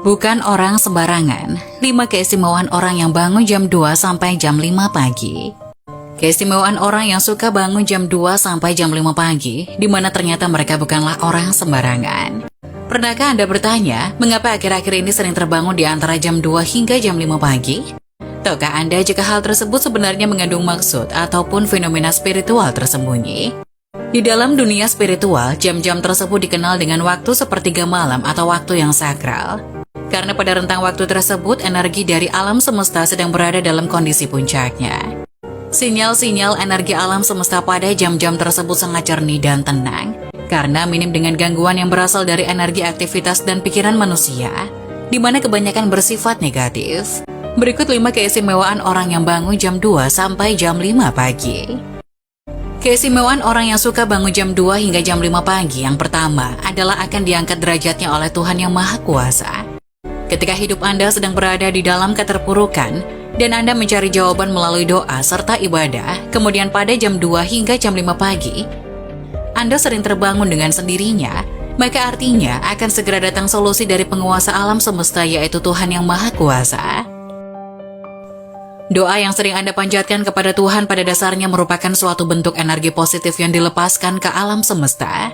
Bukan orang sembarangan, 5 keistimewaan orang yang bangun jam 2 sampai jam 5 pagi. Keistimewaan orang yang suka bangun jam 2 sampai jam 5 pagi, di mana ternyata mereka bukanlah orang sembarangan. Pernahkah Anda bertanya, mengapa akhir-akhir ini sering terbangun di antara jam 2 hingga jam 5 pagi? Tahukah Anda jika hal tersebut sebenarnya mengandung maksud ataupun fenomena spiritual tersembunyi? Di dalam dunia spiritual, jam-jam tersebut dikenal dengan waktu sepertiga malam atau waktu yang sakral. Karena pada rentang waktu tersebut, energi dari alam semesta sedang berada dalam kondisi puncaknya. Sinyal-sinyal energi alam semesta pada jam-jam tersebut sangat jernih dan tenang, karena minim dengan gangguan yang berasal dari energi aktivitas dan pikiran manusia, di mana kebanyakan bersifat negatif. Berikut 5 keistimewaan orang yang bangun jam 2 sampai jam 5 pagi. Keistimewaan orang yang suka bangun jam 2 hingga jam 5 pagi yang pertama adalah akan diangkat derajatnya oleh Tuhan Yang Maha Kuasa. Ketika hidup Anda sedang berada di dalam keterpurukan dan Anda mencari jawaban melalui doa serta ibadah, kemudian pada jam 2 hingga jam 5 pagi, Anda sering terbangun dengan sendirinya, maka artinya akan segera datang solusi dari penguasa alam semesta yaitu Tuhan Yang Maha Kuasa. Doa yang sering Anda panjatkan kepada Tuhan pada dasarnya merupakan suatu bentuk energi positif yang dilepaskan ke alam semesta.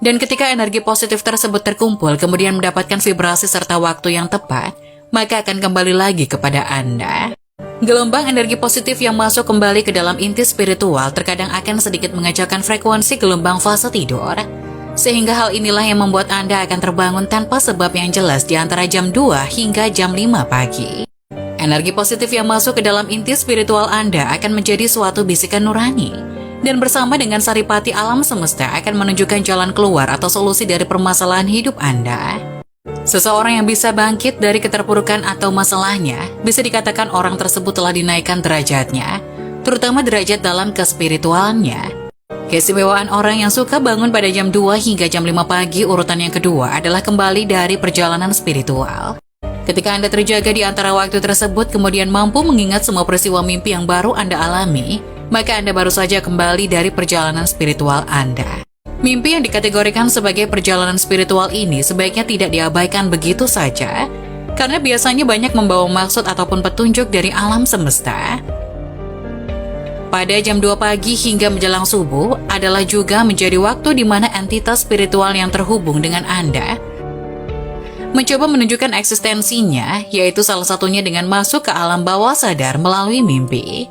Dan ketika energi positif tersebut terkumpul kemudian mendapatkan vibrasi serta waktu yang tepat, maka akan kembali lagi kepada Anda. Gelombang energi positif yang masuk kembali ke dalam inti spiritual terkadang akan sedikit mengacaukan frekuensi gelombang fase tidur. Sehingga hal inilah yang membuat Anda akan terbangun tanpa sebab yang jelas di antara jam 2 hingga jam 5 pagi. Energi positif yang masuk ke dalam inti spiritual Anda akan menjadi suatu bisikan nurani. Dan bersama dengan saripati alam semesta akan menunjukkan jalan keluar atau solusi dari permasalahan hidup Anda. Seseorang yang bisa bangkit dari keterpurukan atau masalahnya, bisa dikatakan orang tersebut telah dinaikkan derajatnya, terutama derajat dalam kespiritualnya. Keistimewaan orang yang suka bangun pada jam 2 hingga jam 5 pagi urutan yang kedua adalah kembali dari perjalanan spiritual. Ketika Anda terjaga di antara waktu tersebut kemudian mampu mengingat semua peristiwa mimpi yang baru Anda alami, maka Anda baru saja kembali dari perjalanan spiritual Anda. Mimpi yang dikategorikan sebagai perjalanan spiritual ini sebaiknya tidak diabaikan begitu saja, karena biasanya banyak membawa maksud ataupun petunjuk dari alam semesta. Pada jam 2 pagi hingga menjelang subuh adalah juga menjadi waktu di mana entitas spiritual yang terhubung dengan Anda mencoba menunjukkan eksistensinya, yaitu salah satunya dengan masuk ke alam bawah sadar melalui mimpi.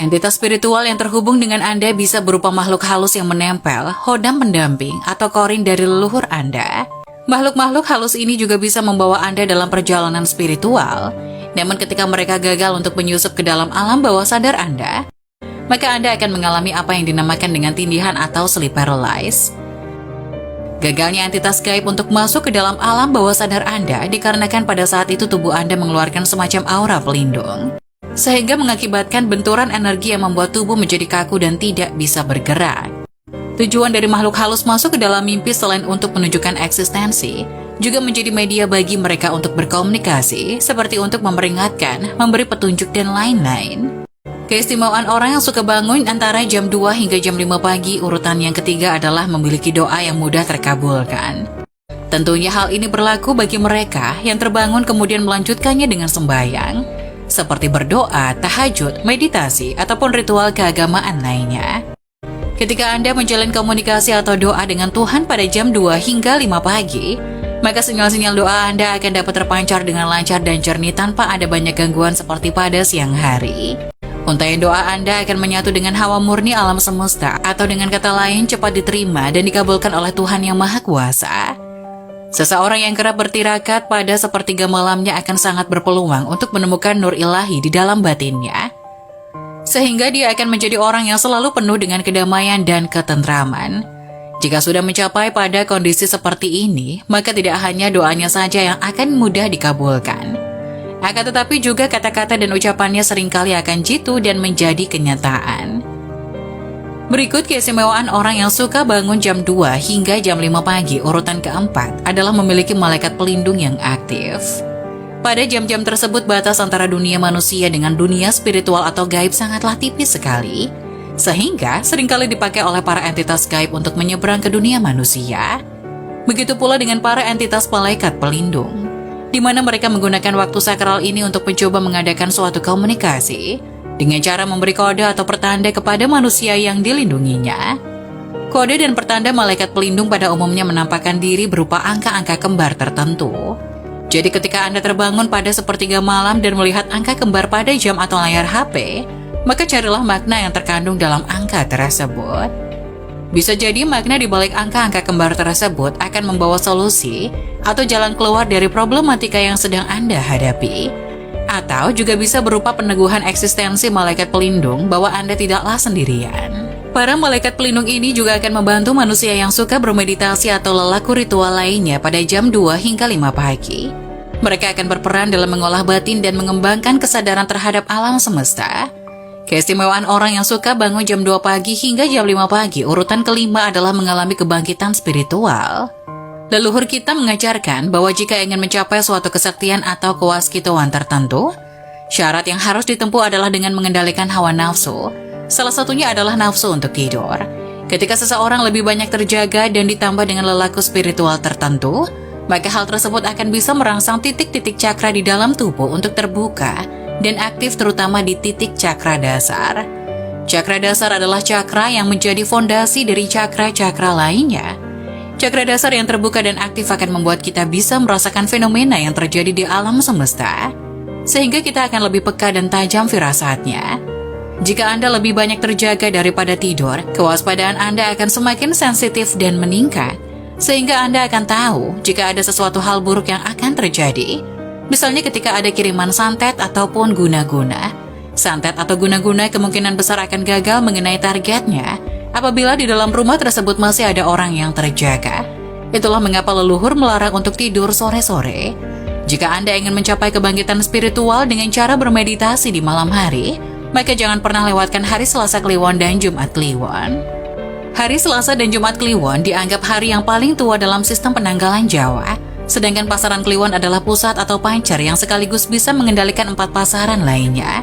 Entitas spiritual yang terhubung dengan Anda bisa berupa makhluk halus yang menempel, hodam pendamping, atau korin dari leluhur Anda. Makhluk-makhluk halus ini juga bisa membawa Anda dalam perjalanan spiritual. Namun ketika mereka gagal untuk menyusup ke dalam alam bawah sadar Anda, maka Anda akan mengalami apa yang dinamakan dengan tindihan atau sleep paralysis. Gagalnya entitas gaib untuk masuk ke dalam alam bawah sadar Anda dikarenakan pada saat itu tubuh Anda mengeluarkan semacam aura pelindung, sehingga mengakibatkan benturan energi yang membuat tubuh menjadi kaku dan tidak bisa bergerak. Tujuan dari makhluk halus masuk ke dalam mimpi selain untuk menunjukkan eksistensi, juga menjadi media bagi mereka untuk berkomunikasi, seperti untuk memperingatkan, memberi petunjuk, dan lain-lain. Keistimewaan orang yang suka bangun antara jam 2 hingga jam 5 pagi urutan yang ketiga adalah memiliki doa yang mudah terkabulkan. Tentunya hal ini berlaku bagi mereka yang terbangun kemudian melanjutkannya dengan sembahyang, seperti berdoa, tahajud, meditasi, ataupun ritual keagamaan lainnya. Ketika Anda menjalin komunikasi atau doa dengan Tuhan pada jam 2 hingga 5 pagi, maka sinyal-sinyal doa Anda akan dapat terpancar dengan lancar dan jernih tanpa ada banyak gangguan seperti pada siang hari. Untayan doa Anda akan menyatu dengan hawa murni alam semesta, atau dengan kata lain cepat diterima dan dikabulkan oleh Tuhan Yang Maha Kuasa. Seseorang yang kerap bertirakat pada sepertiga malamnya akan sangat berpeluang untuk menemukan nur ilahi di dalam batinnya, sehingga dia akan menjadi orang yang selalu penuh dengan kedamaian dan ketentraman. Jika sudah mencapai pada kondisi seperti ini, maka tidak hanya doanya saja yang akan mudah dikabulkan, akan tetapi juga kata-kata dan ucapannya seringkali akan jitu dan menjadi kenyataan. Berikut keistimewaan orang yang suka bangun jam 2 hingga jam 5 pagi urutan keempat adalah memiliki malaikat pelindung yang aktif. Pada jam-jam tersebut batas antara dunia manusia dengan dunia spiritual atau gaib sangatlah tipis sekali, sehingga seringkali dipakai oleh para entitas gaib untuk menyeberang ke dunia manusia. Begitu pula dengan para entitas malaikat pelindung, di mana mereka menggunakan waktu sakral ini untuk mencoba mengadakan suatu komunikasi dengan cara memberi kode atau pertanda kepada manusia yang dilindunginya. Kode dan pertanda malaikat pelindung pada umumnya menampakkan diri berupa angka-angka kembar tertentu. Jadi ketika Anda terbangun pada sepertiga malam dan melihat angka kembar pada jam atau layar HP, maka carilah makna yang terkandung dalam angka tersebut. Bisa jadi makna di balik angka-angka kembar tersebut akan membawa solusi atau jalan keluar dari problematika yang sedang Anda hadapi. Atau juga bisa berupa peneguhan eksistensi malaikat pelindung bahwa Anda tidaklah sendirian. Para malaikat pelindung ini juga akan membantu manusia yang suka bermeditasi atau lelaku ritual lainnya pada jam 2 hingga 5 pagi. Mereka akan berperan dalam mengolah batin dan mengembangkan kesadaran terhadap alam semesta. Keistimewaan orang yang suka bangun jam 2 pagi hingga jam 5 pagi urutan kelima adalah mengalami kebangkitan spiritual. Leluhur kita mengajarkan bahwa jika ingin mencapai suatu kesaktian atau kewasitauan tertentu, syarat yang harus ditempuh adalah dengan mengendalikan hawa nafsu. Salah satunya adalah nafsu untuk tidur. Ketika seseorang lebih banyak terjaga dan ditambah dengan lelaku spiritual tertentu, maka hal tersebut akan bisa merangsang titik-titik cakra di dalam tubuh untuk terbuka dan aktif terutama di titik cakra dasar. Cakra dasar adalah cakra yang menjadi fondasi dari cakra-cakra lainnya. Cakra dasar yang terbuka dan aktif akan membuat kita bisa merasakan fenomena yang terjadi di alam semesta, sehingga kita akan lebih peka dan tajam firasatnya. Jika Anda lebih banyak terjaga daripada tidur, kewaspadaan Anda akan semakin sensitif dan meningkat, sehingga Anda akan tahu jika ada sesuatu hal buruk yang akan terjadi. Misalnya ketika ada kiriman santet ataupun guna-guna. Santet atau guna-guna kemungkinan besar akan gagal mengenai targetnya apabila di dalam rumah tersebut masih ada orang yang terjaga. Itulah mengapa leluhur melarang untuk tidur sore-sore. Jika Anda ingin mencapai kebangkitan spiritual dengan cara bermeditasi di malam hari, maka jangan pernah lewatkan hari Selasa Kliwon dan Jumat Kliwon. Hari Selasa dan Jumat Kliwon dianggap hari yang paling tua dalam sistem penanggalan Jawa, sedangkan pasaran Kliwon adalah pusat atau pancer yang sekaligus bisa mengendalikan 4 pasaran lainnya.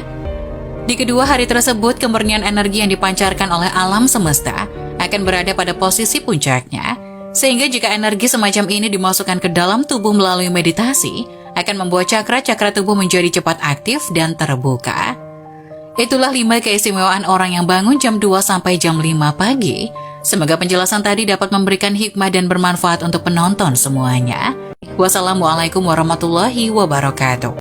Di kedua hari tersebut, kemurnian energi yang dipancarkan oleh alam semesta akan berada pada posisi puncaknya, sehingga jika energi semacam ini dimasukkan ke dalam tubuh melalui meditasi, akan membuat cakra-cakra tubuh menjadi cepat aktif dan terbuka. Itulah 5 keistimewaan orang yang bangun jam 2 sampai jam 5 pagi. Semoga penjelasan tadi dapat memberikan hikmah dan bermanfaat untuk penonton semuanya. Wassalamualaikum warahmatullahi wabarakatuh.